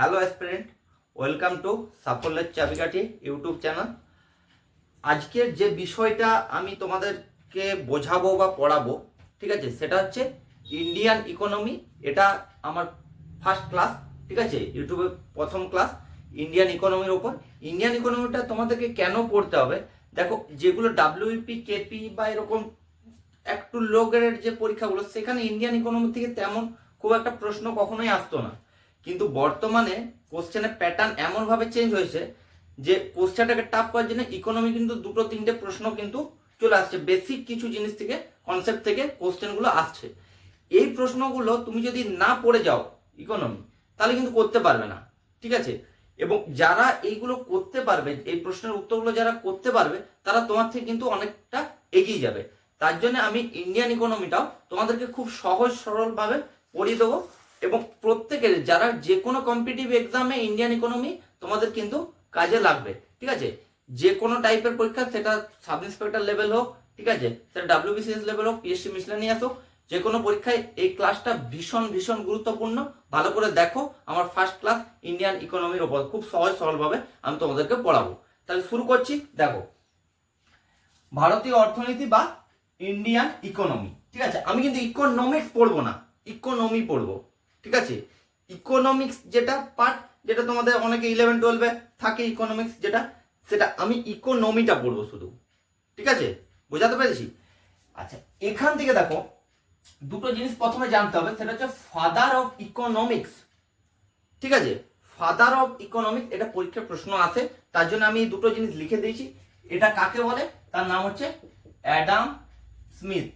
Hello aspirant, welcome to সাফল্যের চাবিকাঠি YouTube channel. আজকের যে বিষয়টা আমি তোমাদেরকে বোঝাবো বা পড়াবো, ঠিক আছে, সেটা হচ্ছে ইন্ডিয়ান ইকোনমি। এটা আমার ফার্স্ট ক্লাস, ঠিক আছে, ইউটিউবে প্রথম ক্লাস ইন্ডিয়ান ইকোনমির ওপর। ইন্ডিয়ান ইকোনমিটা তোমাদেরকে কেন পড়তে হবে? দেখো, যেগুলো ডাব্লিউপি কেপি বা এরকম একটু লো গ্রেডের যে পরীক্ষাগুলো, সেখানে ইন্ডিয়ান ইকোনমি থেকে তেমন খুব একটা প্রশ্ন কখনোই আসতো না। কিন্তু বর্তমানে কোশ্চেনের প্যাটার্ন এমনভাবে চেঞ্জ হয়েছে যে কোশ্চেনটাকে টাফ করার জন্য ইকোনমি কিন্তু দুটো তিনটে প্রশ্ন কিন্তু চলে আসছে। বেসিক কিছু জিনিস থেকে, কনসেপ্ট থেকে কোশ্চেনগুলো আসছে। এই প্রশ্নগুলো তুমি যদি না পড়ে যাও ইকোনমি, তাহলে কিন্তু করতে পারবে না, ঠিক আছে। এবং যারা এইগুলো করতে পারবে, এই প্রশ্নের উত্তরগুলো যারা করতে পারবে, তারা তোমার থেকে কিন্তু অনেকটা এগিয়ে যাবে। তার জন্য আমি ইন্ডিয়ান ইকোনমিটাও তোমাদেরকে খুব সহজ সরলভাবে পড়িয়ে দেবো। এবং প্রত্যেকের যারা যে কোনো কম্পিটিটিভ এক্সামে ইন্ডিয়ান ইকোনমি তোমাদের কিন্তু কাজে লাগবে, ঠিক আছে। যে কোনো টাইপের পরীক্ষা, সেটা সাব ইন্সপেক্টর লেভেল হোক, ঠিক আছে, সেটা ডাব্লিউবিসিএস লেভেল হোক, পিএসসি মিসলেনিয়াস হোক, যে কোনো পরীক্ষায় এই ক্লাসটা ভীষণ ভীষণ গুরুত্বপূর্ণ। ভালো করে দেখো, আমার ফার্স্ট ক্লাস ইন্ডিয়ান ইকোনমির ওপর খুব সহজ সরলভাবে আমি তোমাদেরকে পড়াবো। তাহলে শুরু করছি। দেখো, ভারতীয় অর্থনীতি বা ইন্ডিয়ান ইকোনমি, ঠিক আছে। আমি কিন্তু ইকোনমিক্স পড়বো না, ইকোনমি পড়বো, ঠিক আছে। ইকোনমিক্স যেটা পার্ট, যেটা তোমাদের অনেকে 11-12-এ থাকে ইকোনমিক্স যেটা, সেটা আমি ইকোনমিটা পড়বো শুধু, ঠিক আছে। বোঝাতে পেরেছি? আচ্ছা, এখান থেকে দেখো দুটো জিনিস প্রথমে জানতে হবে, সেটা হচ্ছে ফাদার অফ ইকোনমিক্স, ঠিক আছে। ফাদার অফ ইকোনমিক্স, এটা পরীক্ষার প্রশ্ন আসে, তার জন্য আমি দুটো জিনিস লিখে দিয়েছি। এটা কাকে বলে? তার নাম হচ্ছে অ্যাডাম স্মিথ।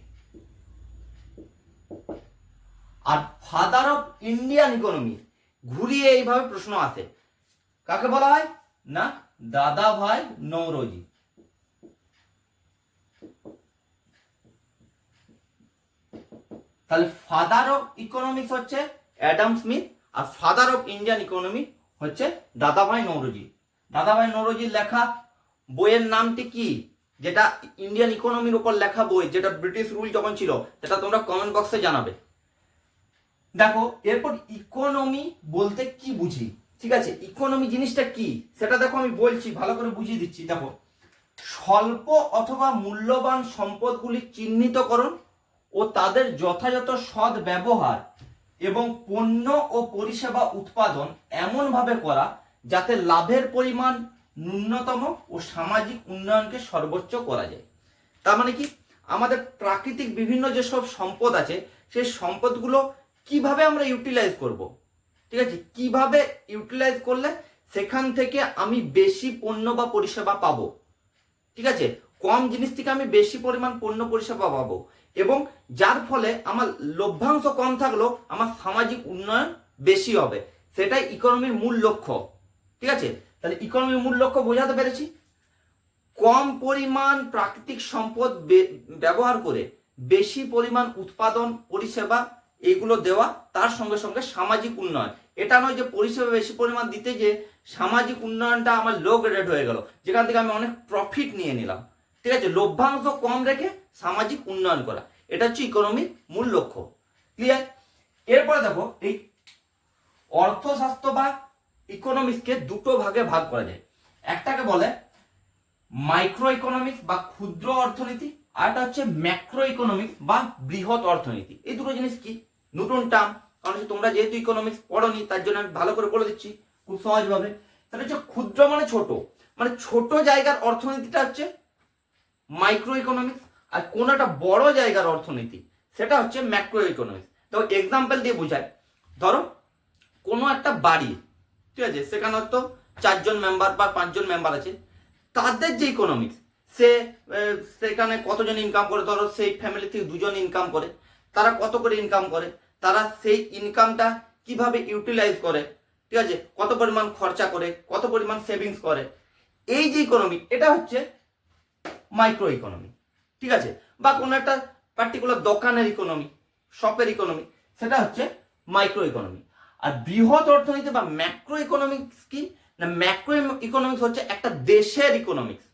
আর ফাদার অফ ইন্ডিয়ান ইকোনমি, ঘুরিয়ে এইভাবে প্রশ্ন আসে, কাকে বলা হয়? না, দাদাভাই নওরোজি। তাহলে ফাদার অফ ইকোনমিক্স হচ্ছে অ্যাডাম স্মিথ, আর ফাদার অফ ইন্ডিয়ান ইকোনমি হচ্ছে দাদাভাই নওরোজি। দাদাভাই নওরোজির লেখা বইয়ের নামটি কি? যেটা ইন্ডিয়ান ইকোনমির উপর লেখা বই, যেটা ব্রিটিশ রুল যখন ছিল, সেটা তোমরা কমেন্ট বক্সে জানাবে। দেখো, এরপর ইকোনমি বলতে কি বুঝি, ঠিক আছে। ইকোনমি জিনিসটা কি সেটা দেখো, আমি বলছি, ভালো করে বুঝিয়ে দিচ্ছি। দেখো, স্বল্প অথবা মূল্যবান সম্পদগুলি চিহ্নিতকরণ ও তাদের যথাযথ সৎ ব্যবহার এবং পণ্য ও পরিষেবা উৎপাদন এমনভাবে করা যাতে লাভের পরিমাণ ন্যূনতম ও সামাজিক উন্নয়নকে সর্বোচ্চ করা যায়। তার মানে কি? আমাদের প্রাকৃতিক বিভিন্ন যেসব সম্পদ আছে, সেই সম্পদগুলো কিভাবে আমরা ইউটিলাইজ করব, ঠিক আছে, কিভাবে ইউটিলাইজ করলে সেখান থেকে আমি বেশি পণ্য বা পরিষেবা পাবো, ঠিক আছে, কম জিনিস থেকে আমি বেশি পরিমাণ পণ্য পরিষেবা পাবো, এবং যার ফলে আমার লভ্যাংশ কম থাকলেও আমার সামাজিক উন্নয়ন বেশি হবে। সেটাই ইকোনমির মূল লক্ষ্য, ঠিক আছে। তাহলে ইকোনমির মূল লক্ষ্য বোঝাতে পেরেছি। কম পরিমাণ প্রাকৃতিক সম্পদ ব্যবহার করে বেশি পরিমাণ উৎপাদন, পরিষেবা এইগুলো দেওয়া, তার সঙ্গে সঙ্গে সামাজিক উন্নয়ন। এটা নয় যে পরিষেবা বেশি পরিমাণ দিতে যে সামাজিক উন্নয়নটা আমার লো গ্রেড হয়ে গেল, যেখান থেকে আমি অনেক প্রফিট নিয়ে নিলাম, ঠিক আছে। লভ্যাংশ কম রেখে সামাজিক উন্নয়ন করা, এটা হচ্ছে ইকোনমির মূল লক্ষ্য। ক্লিয়ার? এরপরে দেখো, এই অর্থশাস্ত্র বা ইকোনমিক্সকে দুটো ভাগে ভাগ করা যায়। একটাকে বলে মাইক্রো ইকোনমিক্স বা ক্ষুদ্র অর্থনীতি, আর একটা হচ্ছে ম্যাক্রো ইকোনমিক্স বা বৃহৎ অর্থনীতি। এই দুটো জিনিস কি নতুন টার্ম, কারণ তোমরা যেহেতু ইকোনমিক্স পড়োনি, তার জন্য আমি ভালো করে বলে দিচ্ছি খুব সহজভাবে। তাহলে হচ্ছে ক্ষুদ্র মানে ছোট, মানে ছোট জায়গার অর্থনীতিটা হচ্ছে মাইক্রো ইকোনমিক্স, আর কোন একটা বড় জায়গার অর্থনীতি সেটা হচ্ছে ম্যাক্রো ইকোনমিক্স। তো এক্সাম্পল দিয়ে বোঝায়, ধরো কোনো একটা বাড়ি, ঠিক আছে, সেখানে হয়তো 4 জন মেম্বার বা 5 জন মেম্বার আছে, তাদের যে ইকোনমিক্স, সেখানে কতজন ইনকাম করে, ধরো সেই ফ্যামিলি থেকে 2 জন ইনকাম করে, তারা কত করে ইনকাম করে, তারা সেই ইনকামটা কিভাবে ইউটিলাইজ করে, ঠিক আছে, কত পরিমাণ খরচা করে, কত পরিমাণ সেভিংস করে, এই যে ইকোনমি, এটা হচ্ছে মাইক্রো ইকোনমি, ঠিক আছে। বা কোনো একটা পার্টিকুলার দোকানের ইকোনমি, শপের ইকোনমি, সেটা হচ্ছে মাইক্রো ইকোনমি। আর বৃহৎ অর্থনীতি বা ম্যাক্রো ইকোনমিক্স কি না, ম্যাক্রো ইকোনমিক্স হচ্ছে একটা দেশের ইকোনমিক্স,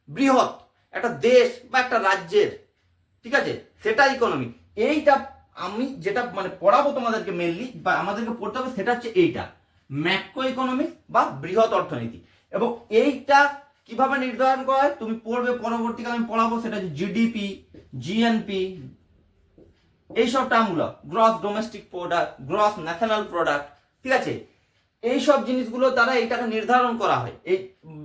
বৃহৎ একটা দেশ বা একটা রাজ্যের, ঠিক আছে, সেটা ইকোনমি। এইটা আমি যেটা মানে পড়াবো তোমাদেরকে মেনলি, বা আমাদেরকে পড়তে হবে, সেটা হচ্ছে এইটা। ম্যাক্রো ইকোনমিক্স বা বৃহৎ অর্থনীতি। এবং এইটা কিভাবে নির্ধারণ করা হয় তুমি পড়বে, পরবর্তীকালে আমি পড়াবো, সেটা হচ্ছে জিডিপি, জিএনপি, এইসব টার্মগুলো, gross domestic product, gross national product, ঠিক আছে, এইসব জিনিসগুলো দ্বারা এইটাকে নির্ধারণ করা হয়। এই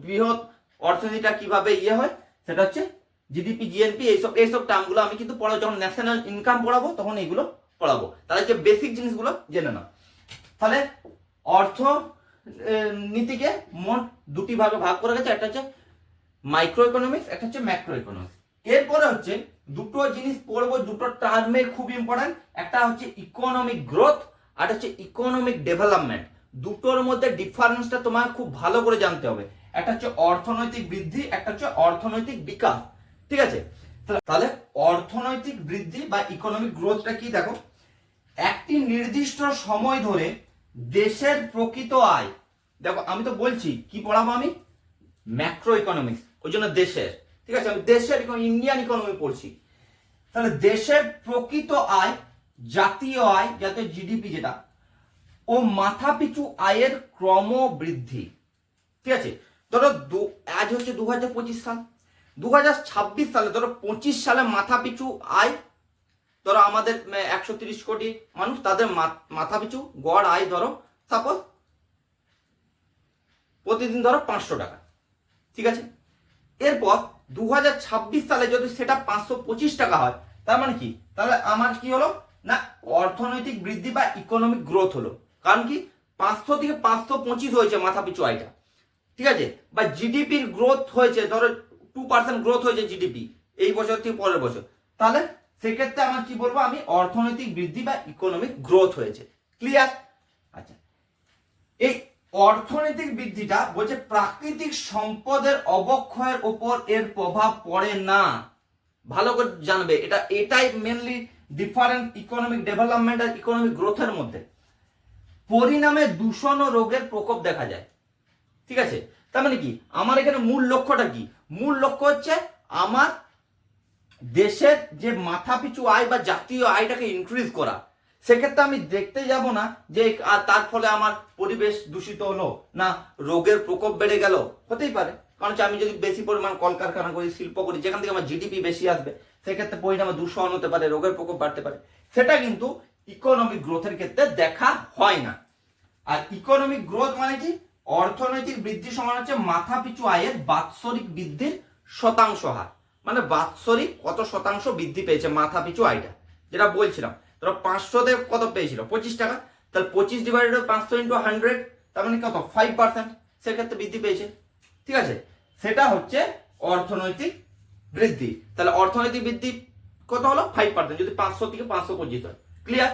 বৃহৎ অর্থনীতিটা কিভাবে হয় সেটা হচ্ছে জিডিপি, জিএনপি, এইসব টার্মগুলো আমি কিন্তু পড়াবো, যখন ন্যাশনাল ইনকাম পড়াবো তখন এইগুলো পড়াবো। তাহলে যে বেসিক জিনিসগুলো জেনে নাও। তাহলে অর্থনীতিকে মোট দুটি ভাগে ভাগ করা গেছে, একটা হচ্ছে মাইক্রো ইকোনমিক্স, একটা হচ্ছে ম্যাক্রো ইকোনমিক্স। এরপরে হচ্ছে দুটো জিনিস পড়বো, দুটো টার্মে খুব ইম্পর্টেন্ট, একটা হচ্ছে ইকোনমিক গ্রোথ আর হচ্ছে ইকোনমিক ডেভেলপমেন্ট। দুটোর মধ্যে ডিফারেন্সটা তোমার খুব ভালো করে জানতে হবে। একটা হচ্ছে অর্থনৈতিক বৃদ্ধি, একটা হচ্ছে অর্থনৈতিক বিকাশ, ঠিক আছে। তাহলে অর্থনৈতিক বৃদ্ধি বা ইকোনমিক গ্রোথটা কি, দেখো, একটি নির্দিষ্ট সময় ধরে দেশের প্রকৃত আয়, দেখো আমি তো বলছি কি পড়াবো আমি, ম্যাক্রো ইকোনমিক্স, ওই জন্য দেশের, ঠিক আছে, আমি দেশের ইন্ডিয়ান ইকোনমি পড়ছি। তাহলে দেশের প্রকৃত আয়, জাতীয় আয়, জাতীয় জিডিপি যেটা, ও মাথাপিছু আয়ের ক্রম বৃদ্ধি, ঠিক আছে। ধরো আজ হচ্ছে 2025 সাল, 2026 সালে ধরো 25 সালে মাথাপিছু আয়, ধরো আমাদের 130 কোটি মানুষ, তাদের মাথাপিছু গড় আয় ধরো সাপোজ প্রতিদিন ধরো 500 টাকা, ঠিক আছে। এরপর 2026 সালে যদি সেটা 525 টাকা হয়, তার মানে কি, তাহলে আমার কি হলো না, অর্থনৈতিক বৃদ্ধি বা ইকোনমিক গ্রোথ হলো। কারণ কি 500 থেকে 525 হয়েছে মাথাপিছু আয়টা, ঠিক আছে। বা জিডিপির গ্রোথ হয়েছে, ধরো 2% গ্রোথ হয়েছে জিডিপি এই বছর থেকে পরের বছর, তাহলে সেক্ষেত্রে আমার কি বলবো, আমি অর্থনৈতিক বৃদ্ধি বা ইকোনমিক গ্রোথ হয়েছে। ক্লিয়ার? আচ্ছা, এই অর্থনৈতিক বৃদ্ধিটা বলছে প্রাকৃতিক সম্পদের অবক্ষয়ের উপর এর প্রভাব পড়ে না। ভালো করে জানবে, এটাই মেনলি ডিফারেন্ট ইকোনমিক ডেভেলপমেন্ট আর ইকোনমিক গ্রোথের মধ্যে। পরিণামে দূষণ ও রোগের প্রকোপ দেখা যায়, ঠিক আছে। তার মানে কি, আমার এখানে মূল লক্ষ্যটা কি, মূল লক্ষ্য হচ্ছে আমার দেশের যে মাথাপিছু আয় বা জাতীয় আয়টাকে ইনক্রিজ করা। সেক্ষেত্রে আমি দেখতে যাব না যে তার ফলে আমার পরিবেশ দূষিত হলো না, রোগের প্রকোপ বেড়ে গেল, হতেই পারে, কারণ আমি যদি বেশি পরিমাণ কলকারখানা করি, শিল্প করি, যেখান থেকে আমার জিডিপি বেশি আসবে, সেক্ষেত্রে পরিণামে দূষণ হতে পারে, রোগের প্রকোপ বাড়তে পারে। সেটা কিন্তু ইকোনমিক গ্রোথের ক্ষেত্রে দেখা হয় না। আর ইকোনমিক গ্রোথ মানে কি, অর্থনৈতিক বৃদ্ধি সমান হচ্ছে মাথাপিছু আয়ের বাৎসরিক বৃদ্ধির শতাংশ হার, মানে বাৎসরিক কত শতাংশ বৃদ্ধি পেয়েছে মাথাপিছু আয়টা, যেটা বলছিলাম। ধরো 500তে কত পেয়েছিল, 25 টাকা, তাহলে 25 ডিভাইডেড 500 ইন্টু 100, তার মানে কত, 5%, সেক্ষেত্রে বৃদ্ধি পেয়েছে, ঠিক আছে। সেটা হচ্ছে অর্থনৈতিক বৃদ্ধি। তাহলে অর্থনৈতিক বৃদ্ধি কত হলো, 5%, যদি 500 থেকে 525 হয়। ক্লিয়ার?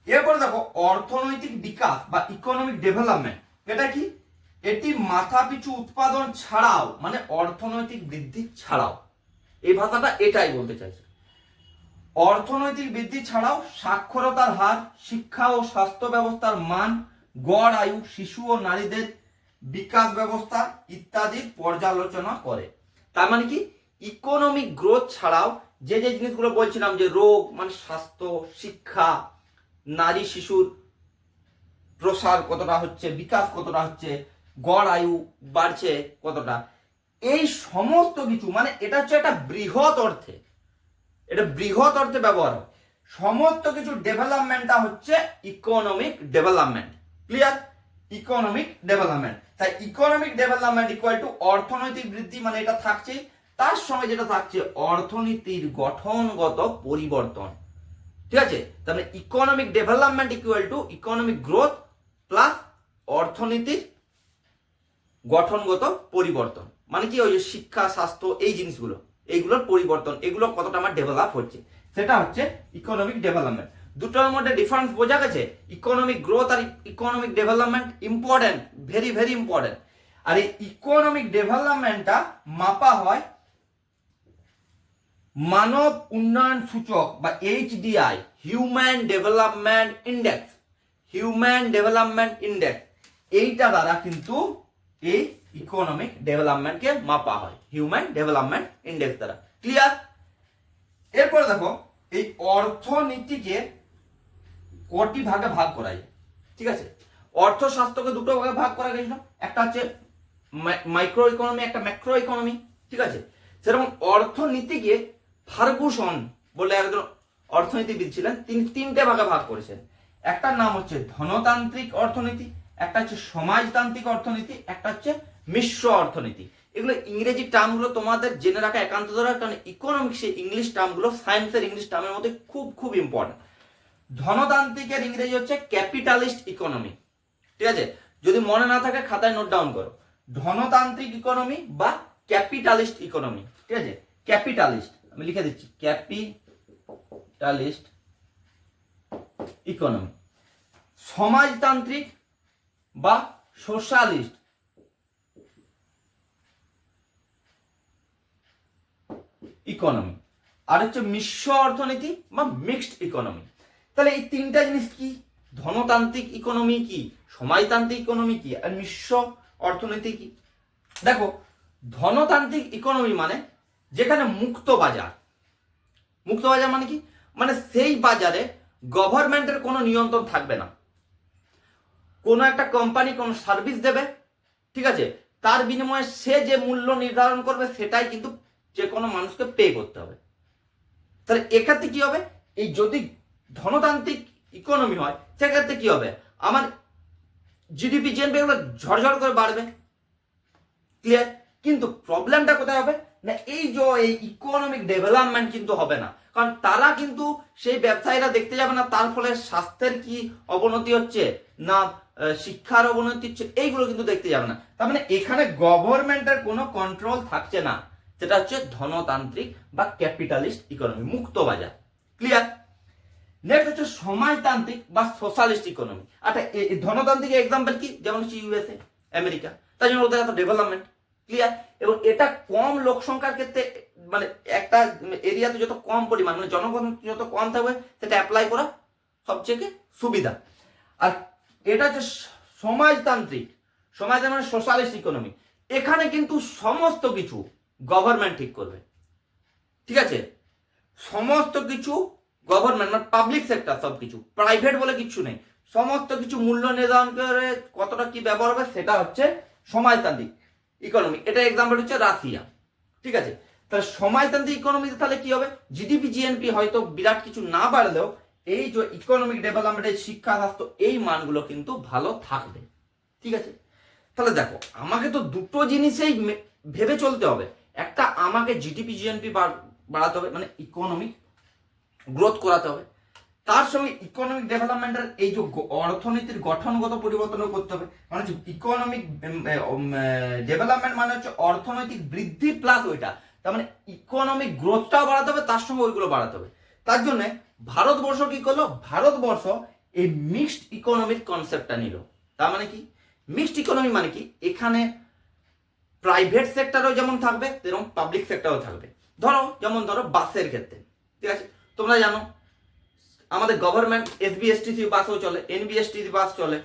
এরপরে দেখো অর্থনৈতিক বিকাশ বা ইকোনমিক ডেভেলপমেন্ট, এটা কি, এটি মাথাপিছু উৎপাদন ছাড়াও, মানে অর্থনৈতিক বৃদ্ধি ছাড়াও, এই ভাষাটা এটাই বলতে চাইছে। অর্থনৈতিক বৃদ্ধি ছাড়াও সাক্ষরতার হার, শিক্ষা ও স্বাস্থ্য ব্যবস্থার মান, গড় আয়ু, শিশু ও নারীদের বিকাশ ব্যবস্থা ইত্যাদির পর্যালোচনা করে। তার মানে কি, ইকোনমিক গ্রোথ ছাড়াও যে যে জিনিসগুলো বলছিলাম, যে রোগ মানে স্বাস্থ্য, শিক্ষা, নারী শিশুর প্রসার কতটা হচ্ছে, বিকাশ কতটা হচ্ছে, গড় আয়ু বাড়ছে কতটা, এই সমস্ত কিছু, মানে এটা হচ্ছে একটা বৃহৎ অর্থে, এটা বৃহৎ অর্থে ব্যবহার হয়। সমস্ত কিছু ডেভেলপমেন্টটা হচ্ছে economic development. Clear? Economic development. তাই ইকোনমিক ডেভেলপমেন্ট ইকুয়াল টু অর্থনৈতিক বৃদ্ধি, মানে এটা থাকছেই, তার সঙ্গে যেটা থাকছে অর্থনীতির গঠনগত পরিবর্তন, ঠিক আছে। তাহলে economic development equal to economic growth plus অর্থনীতির গঠনগত পরিবর্তন, মানে কি, ওই যে শিক্ষা, স্বাস্থ্য, এই জিনিসগুলো, এইগুলোর পরিবর্তন, এগুলো কতটা আমার ডেভেলপ হচ্ছে, সেটা হচ্ছে ইকোনমিক ডেভেলপমেন্ট। দুটোর মধ্যে ডিফারেন্স বোঝা গেছে। ইকোনমিক গ্রোথ আর economic development important, very very important. আর এই ইকোনমিক ডেভেলপমেন্টটা মাপা হয় মানব উন্নয়ন সূচক বা HDI, human development index, human development index, এইটা দ্বারা কিন্তু এই ইকোনমিক ডেভেলপমেন্টকে মাপা হয়, হিউম্যান ডেভেলপমেন্ট ইন্ডেক্স দ্বারা। ক্লিয়ার? এরপরে দেখো এই অর্থনীতিকে কটি ভাগে ভাগ করা যায়, ঠিক আছে। অর্থশাস্ত্রকে দুটো ভাগে ভাগ করা গেছিল, একটা হচ্ছে মাইক্রো ইকোনমি, একটা ম্যাক্রো ইকোনমি, ঠিক আছে। সেরকম অর্থনীতিকে ফার্গুসন বলে একজন অর্থনীতিবিদ ছিলেন, তিনি তিনটে ভাগে ভাগ করেছেন। একটার নাম হচ্ছে ধনতান্ত্রিক অর্থনীতি, একটা হচ্ছে সমাজতান্ত্রিক অর্থনীতি, একটা হচ্ছে মিশ্র অর্থনীতি। এগুলো ইংরেজি টার্মগুলো তোমাদের জেনে রাখা একান্ত দরকার, কারণ ইকোনমিক্সে ইংলিশ টার্মগুলো সায়েন্সের ইংলিশ টার্মের মধ্যে খুব খুব ইম্পর্টেন্ট। ধনতান্ত্রিকের ইংরেজি হচ্ছে ক্যাপিটালিস্ট ইকোনমি, ঠিক আছে। যদি মনে না থাকে খাতায় নোট ডাউন করো, ধনতান্ত্রিক ইকোনমি বা ক্যাপিটালিস্ট ইকোনমি, ঠিক আছে। ক্যাপিটালিস্ট আমি লিখে দিচ্ছি, ক্যাপিটালিস্ট ইকোনমি। সমাজতান্ত্রিক বা সোশ্যালিস্ট ইকোনমি, আর হচ্ছে মিশ্র অর্থনীতি বা মিক্সড ইকোনমি। তাহলে এই তিনটা জিনিস কি, ধনতান্ত্রিক ইকোনমি কি, সমাজতান্ত্রিক ইকোনমি কি, আর মিশ্র অর্থনীতি কি। দেখো, ধনতান্ত্রিক ইকোনমি মানে যেখানে মুক্ত বাজার। মুক্ত বাজার মানে কি, মানে সেই বাজারে গভর্নমেন্টের কোনো নিয়ন্ত্রণ থাকবে না। কোনো একটা কোম্পানি কোনো সার্ভিস দেবে, ঠিক আছে, তার বিনিময়ে সে যে মূল্য নির্ধারণ করবে সেটাই কিন্তু যে কোনো মানুষকে পে করতে হবে। তাহলে এক্ষেত্রে কি হবে, এই যদি ধনতান্ত্রিক ইকোনমি হয় সেক্ষেত্রে কি হবে, আমার জিডিপি জিএনপি এগুলো ঝড়ঝড় করে বাড়বে, ক্লিয়ার। কিন্তু প্রবলেমটা কোথায় হবে না, এই যে এই ইকোনমিক ডেভেলপমেন্ট কিন্তু হবে না, কারণ তারা কিন্তু সেই ব্যবসায়ীরা দেখতে যাবে না তার ফলে স্বাস্থ্যের কি অবনতি হচ্ছে না শিক্ষার অবনতি হচ্ছে, এইগুলো কিন্তু দেখতে যাবে না। তার মানে এখানে গভর্নমেন্টের কোনো কন্ট্রোল থাকছে না, সেটা হচ্ছে ধনতান্ত্রিক বা ক্যাপিটালিস্ট ইকোনমি, মুক্ত বাজার, ক্লিয়ার। নেক্সট হচ্ছে সমাজতান্ত্রিক বা সোশ্যালিস্ট ইকোনমি। আচ্ছা, ধনতান্ত্রিক এক্সাম্পল কি, যেমন হচ্ছে ইউএসএ, আমেরিকা, তাই জন্য ওদের এত ডেভেলপমেন্ট, ক্লিয়ার। এবং এটা কম লোক সংখ্যার ক্ষেত্রে, মানে একটা এরিয়াতে যত কম পরিমাণ, মানে জনগণ যত কম থাকবে সেটা অ্যাপ্লাই করা সবচেয়ে সুবিধা। আর এটা হচ্ছে সমাজতান্ত্রিক, সমাজতান্ত্রিক মানে সোশ্যালিস্ট ইকোনমি। এখানে কিন্তু সমস্ত কিছু গভর্নমেন্ট ঠিক করবে, ঠিক আছে। সমস্ত কিছু গভর্নমেন্ট মানে পাবলিক সেক্টর, সব কিছু প্রাইভেট বলে কিছু নেই, সমস্ত কিছু মূল্য নির্ধারণ করে কতটা কি ব্যবহার হবে সেটা হচ্ছে সমাজতান্ত্রিক ইকোনমি। এটা এক্সাম্পল হচ্ছে রাশিয়া, ঠিক আছে। তাহলে সমাজতান্ত্রিক ইকোনমিতে তাহলে কি হবে, জিডিপি জিএনপি হয়তো বিরাট কিছু না বাড়লেও এই যে ইকোনমিক ডেভেলপমেন্টের শিক্ষা স্বাস্থ্য এই মানগুলো কিন্তু ভালো থাকবে, ঠিক আছে। তাহলে দেখো, আমাকে তো দুটো জিনিসেই ভেবে চলতে হবে। একটা, আমাকে জিডিপি জিএনপি বাড়াতে হবে, মানে ইকোনমিক গ্রোথ করাতে হবে, তার সঙ্গে ইকোনমিক ডেভেলপমেন্টের এই যে অর্থনীতির গঠনগত পরিবর্তনও করতে হবে। মানে হচ্ছে ইকোনমিক ডেভেলপমেন্ট মানে হচ্ছে অর্থনৈতিক বৃদ্ধি প্লাস ওইটা, তার মানে ইকোনমিক গ্রোথটাও বাড়াতে হবে, তার সঙ্গে ওইগুলো বাড়াতে হবে। তার জন্য ভারতবর্ষ কি করলো, ভারতবর্ষ এই মিক্সড ইকোনমির কনসেপ্টটা নিল। তার মানে কি, মিক্সড ইকোনমি মানে কি, এখানে প্রাইভেট সেক্টরও যেমন থাকবে তেমন পাবলিক সেক্টরও থাকবে। যেমন ধরো বাসের ক্ষেত্রে, ঠিক আছে, তোমরা জানো আমাদের গভর্নমেন্ট এসবিএসটিসি বাসও চলে, এনবিএসটিসি বাস চলে,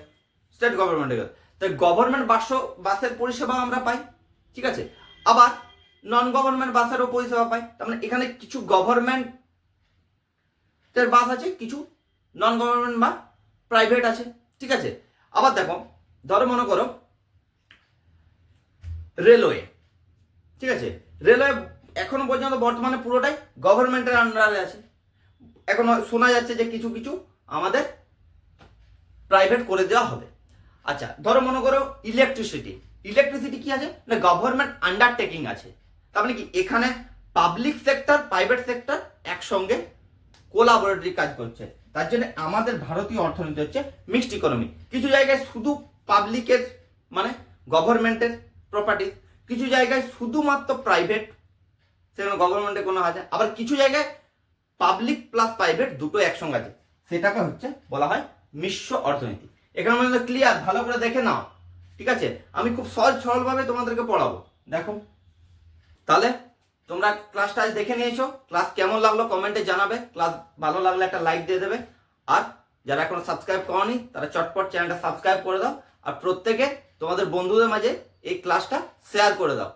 স্টেট গভর্নমেন্টের। তাই গভর্নমেন্ট বাসের পরিষেবা আমরা পাই, ঠিক আছে। আবার নন গভর্নমেন্ট বাসেরও পরিষেবা পাই। তার মানে এখানে কিছু গভর্নমেন্টের বাস আছে, কিছু নন গভর্নমেন্ট বা প্রাইভেট আছে, ঠিক আছে। আবার দেখো, ধরো মনে করো রেলওয়ে, ঠিক আছে, রেলওয়ে এখনো পর্যন্ত বর্তমানে পুরোটাই গভর্নমেন্টের আন্ডারে আছে। এখন শোনা যাচ্ছে যে কিছু কিছু আমাদের প্রাইভেট করে দেওয়া হবে। আচ্ছা, ধরো মনে করো ইলেকট্রিসিটি কি আছে না, গভর্নমেন্ট আন্ডারটেকিং আছে। তার মানে কি, এখানে পাবলিক সেক্টর প্রাইভেট সেক্টর একসঙ্গে কোলাবোরেটরি কাজ করছে। তার জন্য আমাদের ভারতীয় অর্থনীতি হচ্ছে মিক্সড ইকোনমি। কিছু জায়গায় শুধু পাবলিকের মানে গভর্নমেন্টের প্রপার্টি, কিছু জায়গায় শুধুমাত্র প্রাইভেট, সেখানে গভর্নমেন্টের কোনো আছে। আবার কিছু জায়গায় পাবলিক প্লাস প্রাইভেট দুটো একসঙ্গে আছে, সেটাকে হচ্ছে বলা হয় মিশ্র অর্থনীতি। এখানে মধ্যে ক্লিয়ার, ভালো করে দেখে নাও, ঠিক আছে। আমি খুব সহজ সরলভাবে তোমাদেরকে পড়াবো। দেখো, তাহলে তোমরা ক্লাসটা আজ দেখে নিয়েছো, ক্লাস কেমন লাগলো কমেন্টে জানাবে, ক্লাস ভালো লাগলে একটা লাইক দিয়ে দেবে, আর যারা এখনো সাবস্ক্রাইব করনি তারা চটপট চ্যানেলটা সাবস্ক্রাইব করে দাও, আর প্রত্যেকে তোমাদের বন্ধুদের মাঝে এই ক্লাসটা শেয়ার করে দাও।